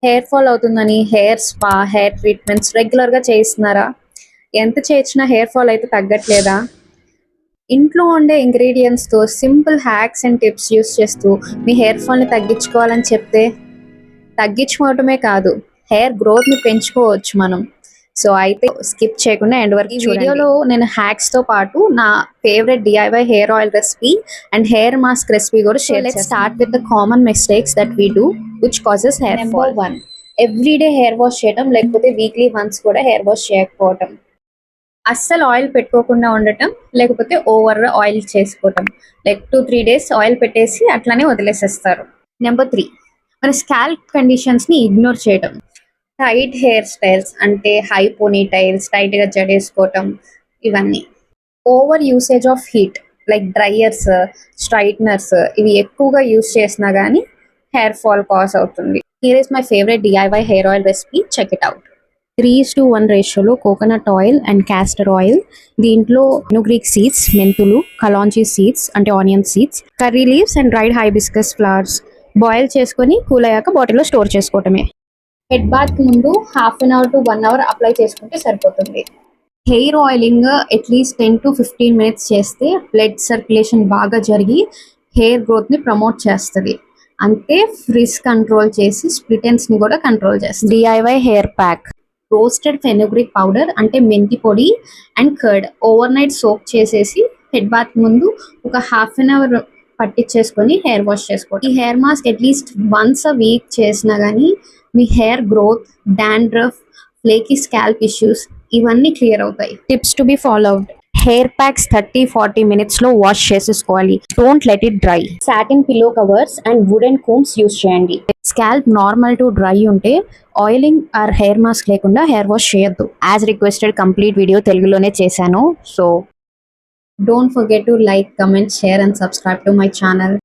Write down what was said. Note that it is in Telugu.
హెయిర్ ఫాల్ అవుతుందని హెయిర్ స్పా, హెయిర్ ట్రీట్మెంట్స్ రెగ్యులర్గా చేయిస్తున్నారా? ఎంత చేయించినా హెయిర్ ఫాల్ అయితే తగ్గట్లేదా? ఇంట్లో ఉండే ఇంగ్రీడియంట్స్తో simple hacks and tips use చేస్తూ మీ హెయిర్ ఫాల్ని తగ్గించుకోవాలని చెప్తే తగ్గించుకోవటమే కాదు, హెయిర్ గ్రోత్ని పెంచుకోవచ్చు మనం. సో అయితే స్కిప్ చేయకుండా ఎండ్ వరకు ఈ వీడియోలో నేను హ్యాక్స్తో పాటు నా favourite DIY hair oil recipe and hair mask recipe కూడా షేర్ చేస్తాను. Start with the common mistakes that we do which causes hair fall. Number 1, everyday hair wash చేయడం, లేకపోతే వీక్లీ వన్స్ కూడా హెయిర్ వాష్ చేయకపోవటం. అస్సలు ఆయిల్ పెట్టుకోకుండా ఉండటం, లేకపోతే ఓవర్ ఆయిల్ చేసుకోవటం. లైక్ 2-3 డేస్ ఆయిల్ పెట్టేసి అట్లానే వదిలేసేస్తారు. నెంబర్ 3, మన స్కాల్ప్ కండిషన్స్ని ఇగ్నోర్ చేయడం. టైట్ హెయిర్ స్టైల్స్ అంటే హై పోనీ టైల్స్, టైట్గా జడేసుకోవటం, ఇవన్నీ. Over usage of heat like dryers, straighteners ఇవి ఎక్కువగా యూస్ చేసినా కానీ హెయిర్ ఫాల్ కాజ్ అవుతుంది. Here is my favourite DIY hair oil recipe, check it out. 3:1 రేషియోలో coconut oil and castor oil, దీంట్లో ఫెనుగ్రీక్ సీడ్స్, మెంతులు, కలాంజీ సీడ్స్ అంటే onion seeds, curry leaves and dried hibiscus flowers boil చేసుకొని కూల్ అయ్యాక బాటిల్లో స్టోర్ చేసుకోవటమే. హెడ్ బాత్ ముందు half an hour to 1 hour apply చేసుకుంటే సరిపోతుంది. Hair oiling at least 10 to 15 minutes చేస్తే బ్లడ్ సర్క్యులేషన్ బాగా జరిగి హెయిర్ గ్రోత్ని ప్రమోట్ చేస్తుంది. అంతే ఫ్రిజ్ కంట్రోల్ చేసి స్ప్లిటెన్స్ని కూడా కంట్రోల్ చేస్తుంది. DIY hair pack, roasted fenugreek powder అంటే మెంతి పొడి and curd overnight soak చేసేసి హెడ్ బాత్ ముందు ఒక హాఫ్ అన్ అవర్ పట్టించేసుకొని హెయిర్ వాష్ చేసుకోండి. ఈ hair mask at least once a week చేసినా కానీ మీ hair growth, dandruff, flaky scalp issues ఇవన్నీ క్లియర్ అవుతాయి. Tips to be followed. Hair packs 30-40 మినిట్స్లో వాష్ చేసేసుకోవాలి. Don't let it dry. Satin pillow covers and wooden combs use చేయండి. స్కాల్ప్ నార్మల్ టు డ్రై ఉంటే ఆయిలింగ్ ఆర్ హెయిర్ మాస్క్ లేకుండా హెయిర్ వాష్ చేయొద్దు. యాజ్ రిక్వెస్టెడ్ కంప్లీట్ వీడియో తెలుగులోనే చేశాను. So don't forget to like, comment, share and subscribe to my channel.